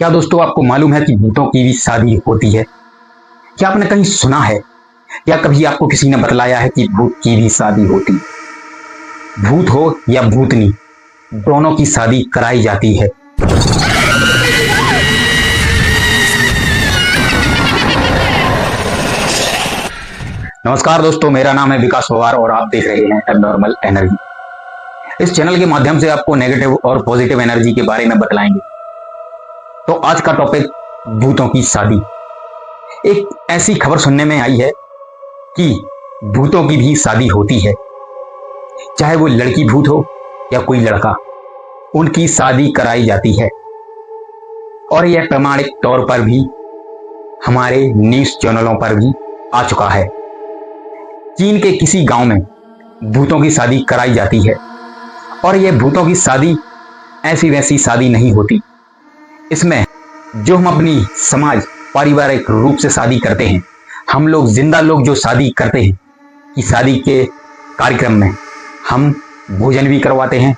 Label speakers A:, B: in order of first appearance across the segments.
A: क्या दोस्तों आपको मालूम है कि भूतों की भी शादी होती है? क्या आपने कहीं सुना है या कभी आपको किसी ने बतलाया है कि भूत की भी शादी होती? भूत हो या भूतनी, दोनों की शादी कराई जाती है। नमस्कार दोस्तों, मेरा नाम है विकास पवार और आप देख रहे हैं एबनॉर्मल एनर्जी। इस चैनल के माध्यम से आपको नेगेटिव और पॉजिटिव एनर्जी के बारे में बतलाएंगे। तो आज का टॉपिक भूतों की शादी। एक ऐसी खबर सुनने में आई है कि भूतों की भी शादी होती है, चाहे वो लड़की भूत हो या कोई लड़का, उनकी शादी कराई जाती है। और यह प्रमाणिक तौर पर भी हमारे न्यूज चैनलों पर भी आ चुका है। चीन के किसी गांव में भूतों की शादी कराई जाती है और यह भूतों की शादी ऐसी वैसी शादी नहीं होती। इसमें जो हम अपनी समाज पारिवारिक रूप से शादी करते हैं, हम लोग जिंदा लोग जो शादी करते हैं कि शादी के कार्यक्रम में हम भोजन भी करवाते हैं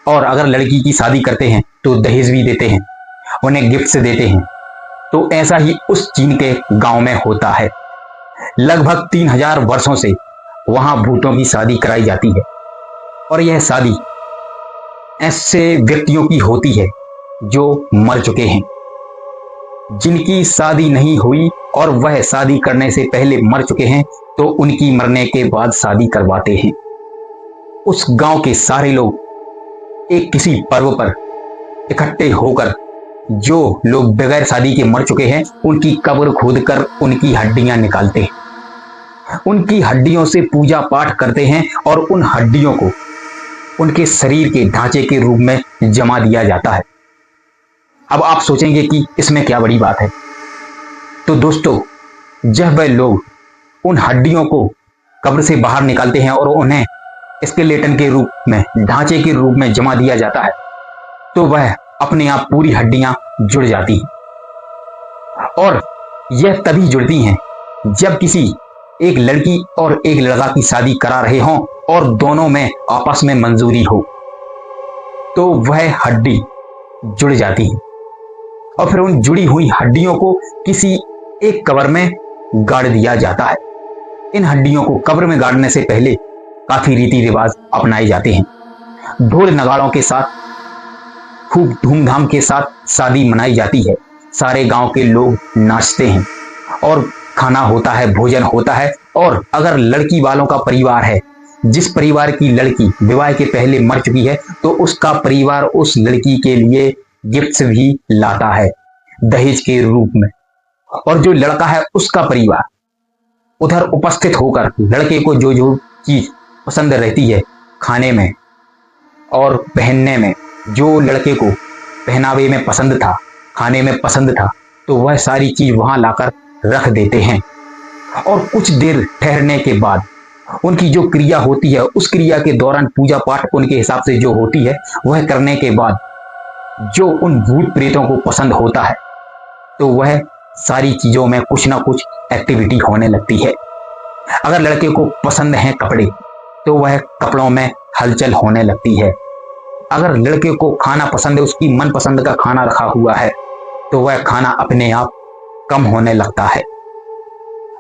A: और अगर लड़की की शादी करते हैं तो दहेज भी देते हैं, उन्हें गिफ्ट से देते हैं। तो ऐसा ही उस चीन के गांव में होता है। लगभग 3000 वर्षों से वहां भूतों की शादी कराई जाती है और यह शादी ऐसे व्यक्तियों की होती है जो मर चुके हैं, जिनकी शादी नहीं हुई और वह शादी करने से पहले मर चुके हैं, तो उनकी मरने के बाद शादी करवाते हैं। उस गांव के सारे लोग एक किसी पर्व पर इकट्ठे होकर जो लोग बगैर शादी के मर चुके हैं उनकी कब्र खोदकर उनकी हड्डियां निकालते हैं, उनकी हड्डियों से पूजा पाठ करते हैं और उन हड्डियों को उनके शरीर के ढांचे के रूप में जमा दिया जाता है। अब आप सोचेंगे कि इसमें क्या बड़ी बात है। तो दोस्तों, जब वह लोग उन हड्डियों को कब्र से बाहर निकालते हैं और उन्हें स्केलेटन के रूप में, ढांचे के रूप में जमा दिया जाता है, तो वह अपने आप पूरी हड्डियां जुड़ जाती हैं। और यह तभी जुड़ती हैं जब किसी एक लड़की और एक लड़का की शादी करा रहे हों और दोनों में आपस में मंजूरी हो, तो वह हड्डी जुड़ जाती है और फिर उन जुड़ी हुई हड्डियों को किसी एक कब्र में गाड़ दिया जाता है। इन हड्डियों को कब्र में गाड़ने से पहले काफी रीति रिवाज अपनाए जाते हैं। ढोल नगाड़ों के साथ खूब धूमधाम के साथ शादी मनाई जाती है। सारे गांव के लोग नाचते हैं और खाना होता है, भोजन होता है। और अगर लड़की वालों का परिवार है, जिस परिवार की लड़की विवाह के पहले मर चुकी है, तो उसका परिवार उस लड़की के लिए गिफ्ट्स भी लाता है दहेज के रूप में। और जो लड़का है उसका परिवार उधर उपस्थित होकर लड़के को जो जो चीज पसंद रहती है खाने में और पहनने में, जो लड़के को पहनावे में पसंद था, खाने में पसंद था, तो वह सारी चीज वहां लाकर रख देते हैं। और कुछ देर ठहरने के बाद उनकी जो क्रिया होती है, उस क्रिया के दौरान पूजा पाठ उनके हिसाब से जो होती है, वह करने के बाद जो उन भूत प्रेतों को पसंद होता है, तो वह सारी चीजों में कुछ ना कुछ एक्टिविटी होने लगती है। अगर लड़के को पसंद है कपड़े, तो वह कपड़ों में हलचल होने लगती है। अगर लड़के को खाना पसंद है, उसकी मनपसंद का खाना रखा हुआ है, तो वह खाना अपने आप कम होने लगता है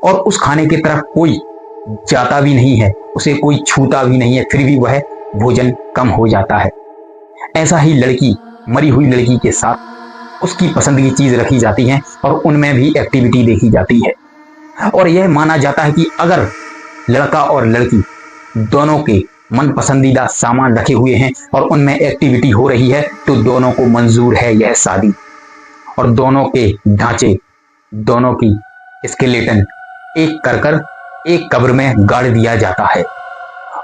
A: और उस खाने की तरफ कोई जाता भी नहीं है, उसे कोई छूता भी नहीं है, फिर भी वह भोजन कम हो जाता है। ऐसा ही लड़की, मरी हुई लड़की के साथ उसकी पसंद की चीज रखी जाती है और उनमें भी एक्टिविटी देखी जाती है। और यह माना जाता है कि अगर लड़का और लड़की दोनों के मन पसंदीदा सामान रखे हुए हैं और उनमें एक्टिविटी हो रही है, तो दोनों को मंजूर है यह शादी। और दोनों के ढांचे, दोनों की स्केलेटन एक कर एक कब्र में गाड़ दिया जाता है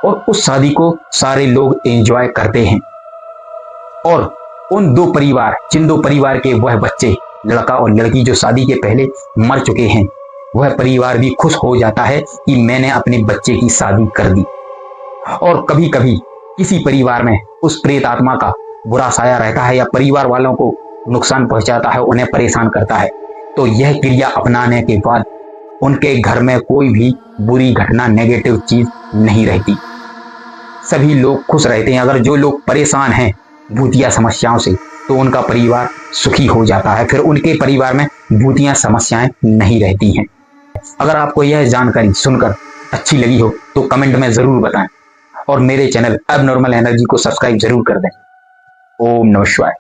A: और उस शादी को सारे लोग एंजॉय करते हैं। और उन दो परिवार, जिन दो परिवार के वह बच्चे, लड़का और लड़की जो शादी के पहले मर चुके हैं, वह परिवार भी खुश हो जाता है कि मैंने अपने बच्चे की शादी कर दी। और कभी कभी किसी परिवार में उस प्रेत आत्मा का बुरा साया रहता है या परिवार वालों को नुकसान पहुंचाता है, उन्हें परेशान करता है, तो यह क्रिया अपनाने के बाद उनके घर में कोई भी बुरी घटना, नेगेटिव चीज नहीं रहती। सभी लोग खुश रहते हैं। अगर जो लोग परेशान हैं भूतिया समस्याओं से, तो उनका परिवार सुखी हो जाता है, फिर उनके परिवार में भूतियां समस्याएं नहीं रहती हैं। अगर आपको यह जानकारी सुनकर अच्छी लगी हो तो कमेंट में जरूर बताएं और मेरे चैनल अब नॉर्मल एनर्जी को सब्सक्राइब जरूर कर दें। ओम नमः शिवाय।